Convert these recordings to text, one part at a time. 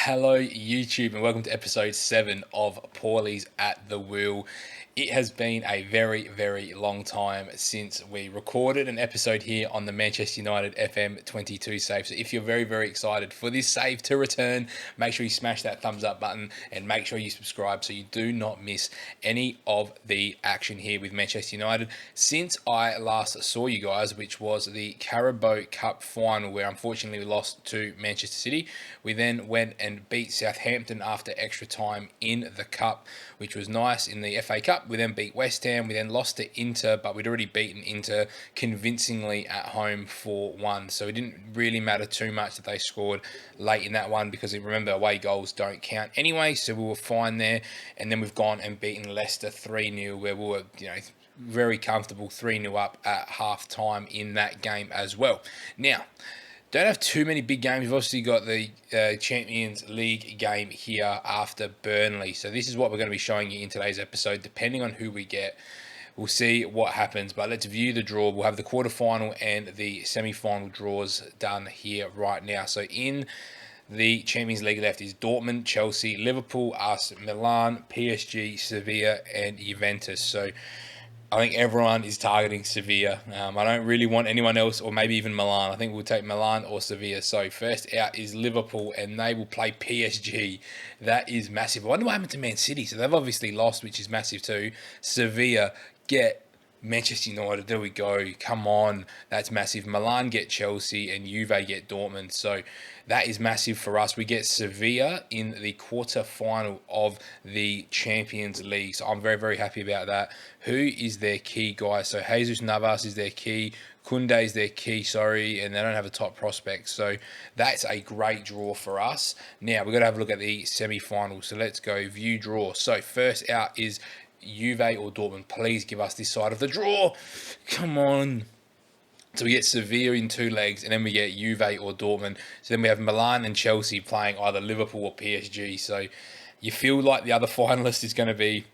Hello, YouTube, and welcome to episode 7 of Paulies at the Wheel. It has been a very, very long time since we recorded an episode here on the Manchester United FM 22 save. So if you're very, very excited for this save to return, make sure you smash that thumbs up button and make sure you subscribe so you do not miss any of the action here with Manchester United. Since I last saw you guys, which was the Carabao Cup final, where unfortunately we lost to Manchester City, we then went and beat Southampton after extra time in the Cup, which was nice. In the FA Cup, we then beat West Ham. We then lost to Inter, but we'd already beaten Inter convincingly at home 4-1. So it didn't really matter too much that they scored late in that one because remember, away goals don't count anyway. So we were fine there. And then we've gone and beaten Leicester 3-0, where we were, very comfortable 3-0 up at half time in that game as well. Now, don't have too many big games. We've obviously got the Champions League game here after Burnley. So this is what we're going to be showing you in today's episode. Depending on who we get, we'll see what happens. But let's view the draw. We'll have the quarterfinal and the semi-final draws done here right now. So in the Champions League left is Dortmund, Chelsea, Liverpool, us, Milan, PSG, Sevilla, and Juventus. So I think everyone is targeting Sevilla. I don't really want anyone else, or maybe even Milan. I think we'll take Milan or Sevilla. So first out is Liverpool, and they will play PSG. That is massive. I wonder what happened to Man City. So they've obviously lost, which is massive too. Sevilla get Manchester United, there we go. Come on, that's massive. Milan get Chelsea and Juve get Dortmund. So that is massive for us. We get Sevilla in the quarter-final of the Champions League. So I'm very, very happy about that. Who is their key guy? So Jesus Navas is their key. Koundé is their key, and they don't have a top prospect. So that's a great draw for us. Now, we've got to have a look at the semi-finals. So let's go view draw. So first out is Juve or Dortmund. Please give us this side of the draw. Come on. So we get Sevilla in two legs, and then we get Juve or Dortmund. So then we have Milan and Chelsea playing either Liverpool or PSG. So you feel like the other finalist is going to be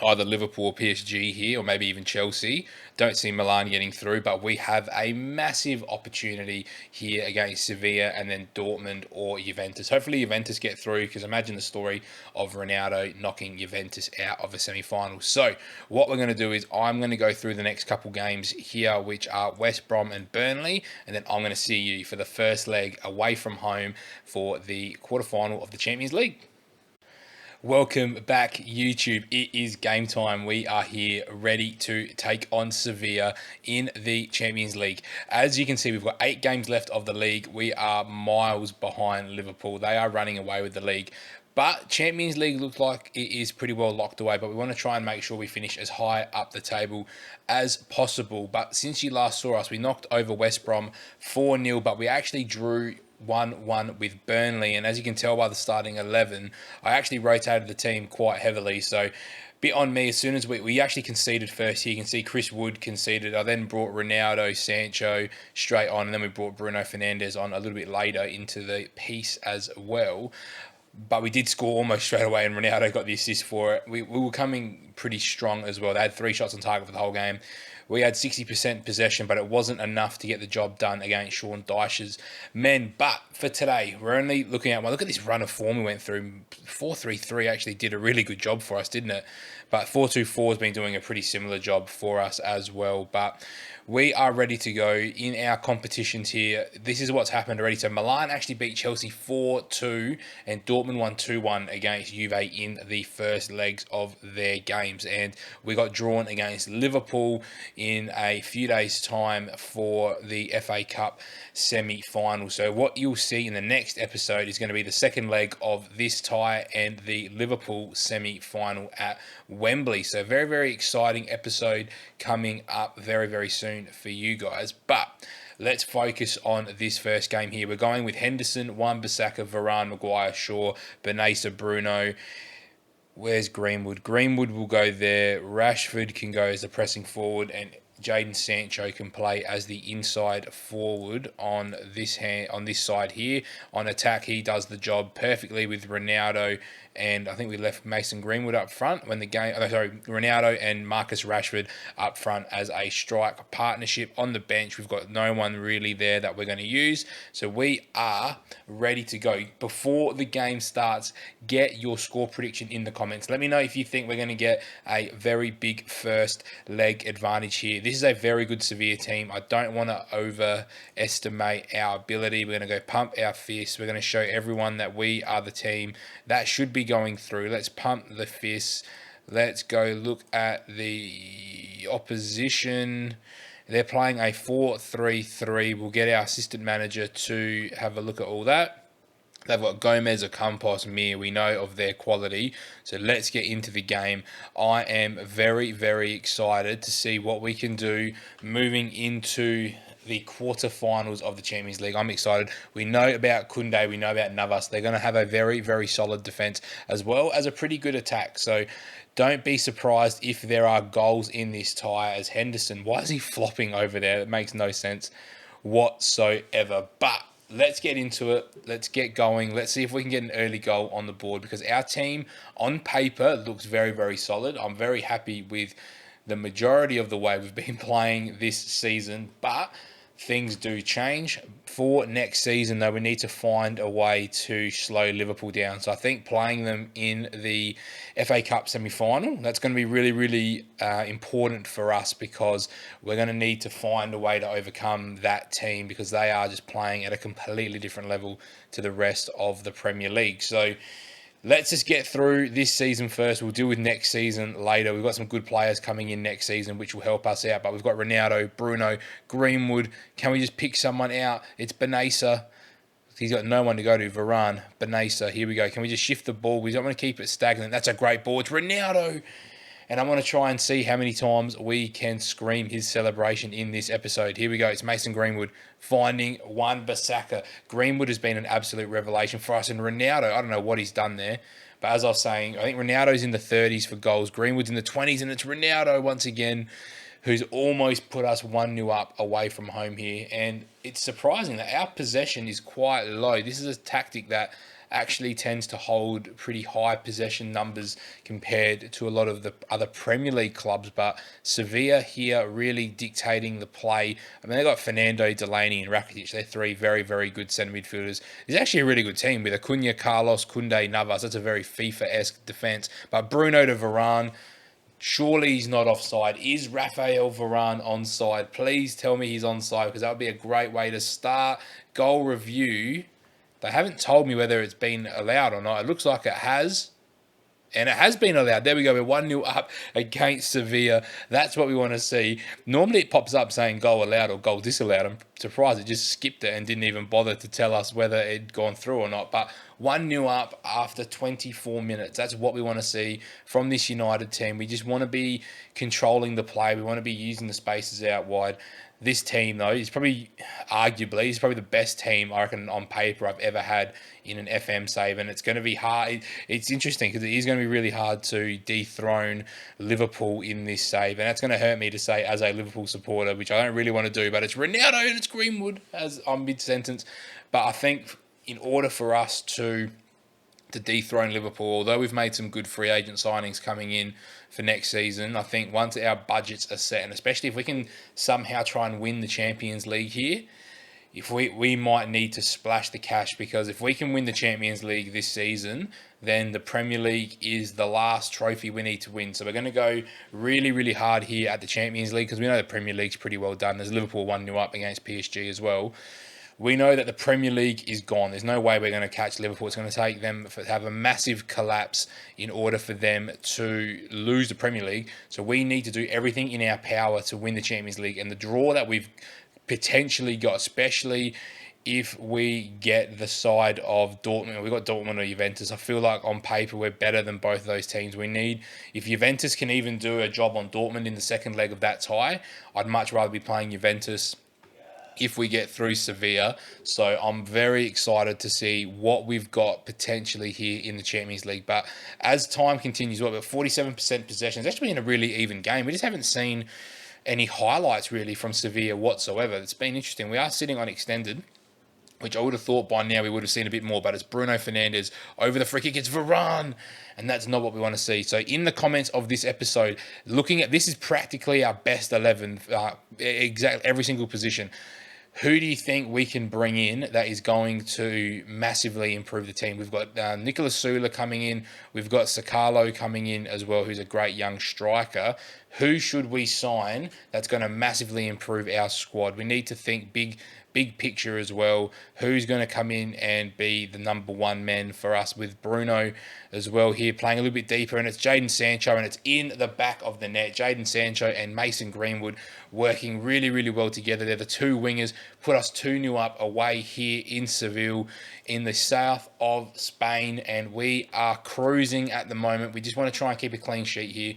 either Liverpool or PSG here, or maybe even Chelsea. Don't see Milan getting through, but we have a massive opportunity here against Sevilla and then Dortmund or Juventus. Hopefully Juventus get through, because imagine the story of Ronaldo knocking Juventus out of a semi-final. So what we're going to do is I'm going to go through the next couple games here, which are West Brom and Burnley, and then I'm going to see you for the first leg away from home for the quarterfinal of the Champions League. Welcome back, YouTube. It is game time. We are here ready to take on Sevilla in the Champions League. As you can see, we've got 8 games left of the league. We are miles behind Liverpool. They are running away with the league. But Champions League looks like it is pretty well locked away, but we want to try and make sure we finish as high up the table as possible. But since you last saw us, we knocked over West Brom 4-0, but we actually drew 1-1 with Burnley, and as you can tell by the starting 11, I actually rotated the team quite heavily. So bit on me. As soon as we actually conceded first here, you can see Chris Wood conceded. I then brought Ronaldo, Sancho straight on, and then we brought Bruno Fernandes on a little bit later into the piece as well. But we did score almost straight away, and Ronaldo got the assist for it. We were coming pretty strong as well. They had 3 shots on target for the whole game. We had 60% possession, but it wasn't enough to get the job done against Sean Dyche's men. But for today, we're only looking at, well, look at this run of form we went through. 4-3-3 actually did a really good job for us, didn't it? But 4-2-4 has been doing a pretty similar job for us as well. But we are ready to go in our competitions here. This is what's happened already. So Milan actually beat Chelsea 4-2 and Dortmund won 2-1 against Juve in the first legs of their games. And we got drawn against Liverpool in a few days' time for the FA Cup semi-final. So what you'll see in the next episode is going to be the second leg of this tie and the Liverpool semi-final at Wembley. So very, very exciting episode coming up very, very soon for you guys. But let's focus on this first game here. We're going with Henderson, Wan-Bissaka, Varane, Maguire, Shaw, Benitez, Bruno. Where's Greenwood? Greenwood will go there. Rashford can go as the pressing forward, and Jadon Sancho can play as the inside forward on this side here. On attack, he does the job perfectly with Ronaldo, and I think we left Mason Greenwood up front when the game. Ronaldo and Marcus Rashford up front as a strike partnership. On the bench, we've got no one really there that we're going to use, so we are ready to go. Before the game starts, get your score prediction in the comments. Let me know if you think we're going to get a very big first leg advantage here. This is a very good Sevilla team. I don't want to overestimate our ability. We're going to go pump our fists. We're going to show everyone that we are the team that should be going through. Let's pump the fists. Let's go look at the opposition. They're playing a 4-3-3. We'll get our assistant manager to have a look at all that. They've got Gomez, Ocampos, Mir. We know of their quality. So let's get into the game. I am very, very excited to see what we can do moving into the quarterfinals of the Champions League. I'm excited. We know about Koundé. We know about Navas. They're going to have a very, very solid defense as well as a pretty good attack. So don't be surprised if there are goals in this tie. As Henderson, why is he flopping over there? It makes no sense whatsoever. But let's get into it. Let's get going. Let's see if we can get an early goal on the board, because our team on paper looks very, very solid. I'm very happy with the majority of the way we've been playing this season, but things do change. For next season, though, we need to find a way to slow Liverpool down. So I think playing them in the FA Cup semi-final, that's going to be really, really important for us, because we're going to need to find a way to overcome that team, because they are just playing at a completely different level to the rest of the Premier League. So let's just get through this season first. We'll deal with next season later. We've got some good players coming in next season, which will help us out. But we've got Ronaldo, Bruno, Greenwood. Can we just pick someone out? It's Benessa. He's got no one to go to. Varane, Benessa. Here we go. Can we just shift the ball? We don't want to keep it stagnant. That's a great ball. It's Ronaldo. And I want to try and see how many times we can scream his celebration in this episode. Here we go. It's Mason Greenwood finding Wan-Bissaka. Greenwood has been an absolute revelation for us. And Ronaldo, I don't know what he's done there. But as I was saying, I think Ronaldo's in the 30s for goals. Greenwood's in the 20s. And it's Ronaldo once again who's almost put us 1-0 up away from home here. And it's surprising that our possession is quite low. This is a tactic that actually tends to hold pretty high possession numbers compared to a lot of the other Premier League clubs. But Sevilla here really dictating the play. I mean, they got Fernando, Delaney and Rakitic. They're three very, very good centre midfielders. It's actually a really good team with Acuna, Carlos, Koundé, Navas. That's a very FIFA-esque defence. But Bruno to Varane, surely he's not offside. Is Rafael Varane onside? Please tell me he's onside, because that would be a great way to start goal review. They haven't told me whether it's been allowed or not. It looks like it has. And it has been allowed. There we go. We're 1-0 up against Sevilla. That's what we want to see. Normally it pops up saying goal allowed or goal disallowed. I'm surprised it just skipped it and didn't even bother to tell us whether it'd gone through or not. But 1-0 up after 24 minutes. That's what we want to see from this United team. We just want to be controlling the play. We want to be using the spaces out wide. This team, though, is probably, arguably, he's probably the best team, I reckon, on paper I've ever had in an FM save. And it's going to be hard. It's interesting because it is going to be really hard to dethrone Liverpool in this save. And that's going to hurt me to say as a Liverpool supporter, which I don't really want to do. But it's Ronaldo and it's Greenwood as I'm mid-sentence. But I think in order for us to dethrone Liverpool, although we've made some good free agent signings coming in for next season, I think once our budgets are set, and especially if we can somehow try and win the Champions League here, if we might need to splash the cash, because if we can win the Champions League this season, then the Premier League is the last trophy we need to win. So we're going to go really, really hard here at the Champions League, because we know the Premier League's pretty well done. There's Liverpool 1-0 up against PSG as well. We know that the Premier League is gone. There's no way we're going to catch Liverpool. It's going to take them to have a massive collapse in order for them to lose the Premier League. So we need to do everything in our power to win the Champions League. And the draw that we've potentially got, especially if we get the side of Dortmund, we've got Dortmund or Juventus. I feel like on paper we're better than both of those teams. If Juventus can even do a job on Dortmund in the second leg of that tie, I'd much rather be playing Juventus if we get through Sevilla. So I'm very excited to see what we've got potentially here in the Champions League. But as time continues, we've got 47% possession. It's actually been a really even game. We just haven't seen any highlights really from Sevilla whatsoever. It's been interesting. We are sitting on extended, which I would have thought by now we would have seen a bit more, but it's Bruno Fernandes over the free kick, it's Varane, and that's not what we want to see. So in the comments of this episode, looking at this is practically our best 11, exactly every single position. Who do you think we can bring in that is going to massively improve the team? We've got Nicolas Sula coming in. We've got Sakalo coming in as well, who's a great young striker. Who should we sign that's going to massively improve our squad? We need to think big picture as well. Who's going to come in and be the number one man for us, with Bruno as well here playing a little bit deeper, and it's Jadon Sancho, and it's in the back of the net. Jadon Sancho and Mason Greenwood working really, really well together. They're the two wingers, put us 2-0 up away here in Seville in the south of Spain, and we are cruising at the moment. We just want to try and keep a clean sheet here.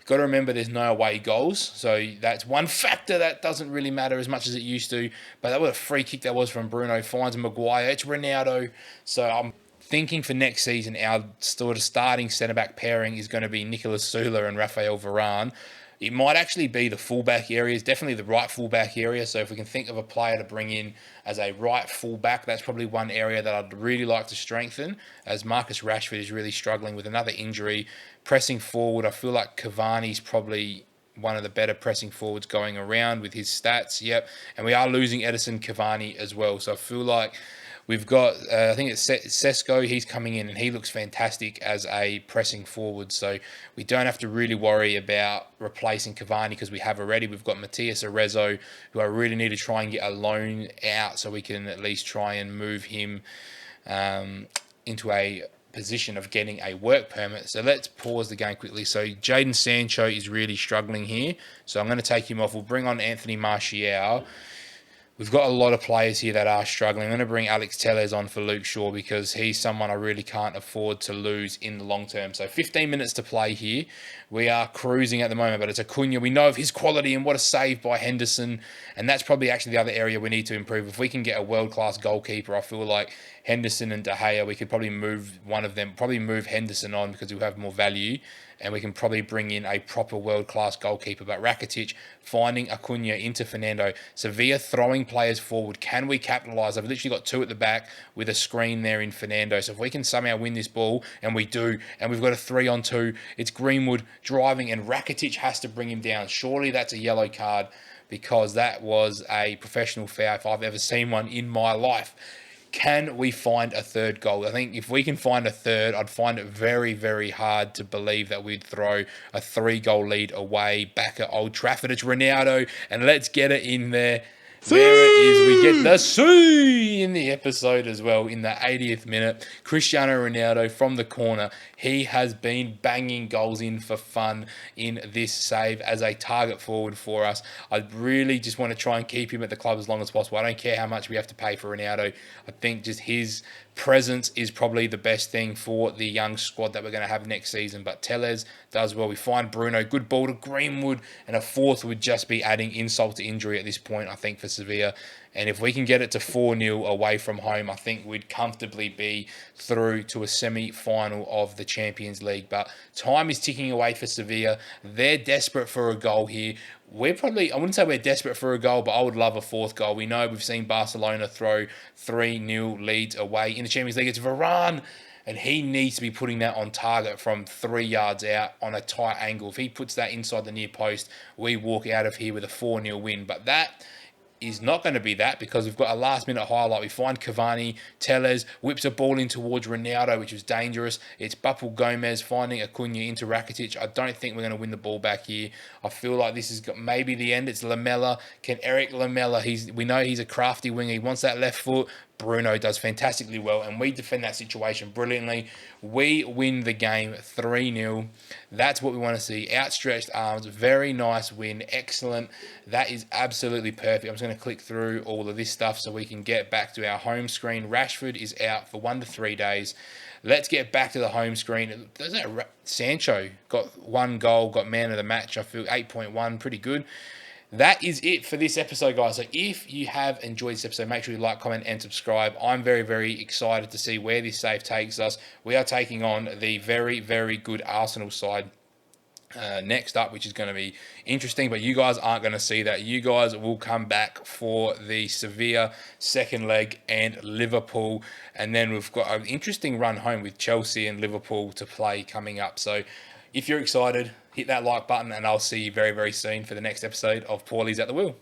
Got to remember there's no away goals, so that's one factor that doesn't really matter as much as it used to. But that was a free kick that was from Bruno, finds Maguire, it's Ronaldo. So I'm thinking for next season our sort of starting centre-back pairing is going to be Nicolas Sula and Rafael Varane. It might actually be the fullback area. It's definitely the right fullback area. So if we can think of a player to bring in as a right fullback, that's probably one area that I'd really like to strengthen, as Marcus Rashford is really struggling with another injury. Pressing forward, I feel like Cavani's probably one of the better pressing forwards going around with his stats. Yep. And we are losing Edison Cavani as well. So I feel like we've got, I think it's Sesko, he's coming in and he looks fantastic as a pressing forward. So we don't have to really worry about replacing Cavani because we have already. We've got Matias Arezzo, who I really need to try and get a loan out so we can at least try and move him into a position of getting a work permit. So let's pause the game quickly. So Jadon Sancho is really struggling here. So I'm going to take him off. We'll bring on Anthony Martial. We've got a lot of players here that are struggling. I'm going to bring Alex Telles on for Luke Shaw because he's someone I really can't afford to lose in the long term. So 15 minutes to play here. We are cruising at the moment, but it's Acuna. We know of his quality and what a save by Henderson. And that's probably actually the other area we need to improve. If we can get a world-class goalkeeper, I feel like Henderson and De Gea, we could probably move one of them, probably move Henderson on because we'll have more value. And we can probably bring in a proper world-class goalkeeper. But Rakitic finding Acuna into Fernando. Sevilla throwing players forward. Can we capitalise? I've literally got two at the back with a screen there in Fernando. So if we can somehow win this ball, and we do, and we've got a 3-on-2, it's Greenwood driving, and Rakitic has to bring him down. Surely that's a yellow card because that was a professional foul if I've ever seen one in my life. Can we find a third goal? I think if we can find a third, I'd find it very, very hard to believe that we'd throw a 3-goal lead away back at Old Trafford. It's Ronaldo, and let's get it in there. There it is. We get the C in the episode as well in the 80th minute. Cristiano Ronaldo from the corner. He has been banging goals in for fun in this save as a target forward for us. I really just want to try and keep him at the club as long as possible. I don't care how much we have to pay for Ronaldo. I think just his presence is probably the best thing for the young squad that we're going to have next season. But Telles does well. We find Bruno, good ball to Greenwood, and a fourth would just be adding insult to injury at this point, I think, for Sevilla. And if we can get it to 4-0 away from home, I think we'd comfortably be through to a semi-final of the Champions League. But time is ticking away for Sevilla. They're desperate for a goal here. We're probably, I wouldn't say we're desperate for a goal, but I would love a fourth goal. We know we've seen Barcelona throw 3-0 leads away in the Champions League. It's Varane, and he needs to be putting that on target from 3 yards out on a tight angle. If he puts that inside the near post, we walk out of here with a 4-0 win. But that is not going to be that because we've got a last-minute highlight. We find Cavani, Telles whips a ball in towards Ronaldo, which is dangerous. It's Bapul Gomez finding Acuna into Rakitic. I don't think we're going to win the ball back here. I feel like this is maybe the end. It's Lamela. Can Eric Lamela, we know he's a crafty winger. He wants that left foot. Bruno does fantastically well, and we defend that situation brilliantly. We win the game 3-0. That's what we want to see. Outstretched arms, very nice win, excellent. That is absolutely perfect. I'm just going to click through all of this stuff so we can get back to our home screen. Rashford is out for 1 to 3 days. Let's get back to the home screen. Sancho got 1 goal, got man of the match. I feel 8.1, pretty good. That is it for this episode, guys. So if you have enjoyed this episode, make sure you like, comment, and subscribe. I'm very, very excited to see where this save takes us. We are taking on the very, very good Arsenal side. next up, which is going to be interesting, but you guys aren't going to see that. You guys will come back for the Sevilla second leg and Liverpool, and then we've got an interesting run home with Chelsea and Liverpool to play coming up. So if you're excited, hit that like button, and I'll see you very, very soon for the next episode of Paulies at the Wheel.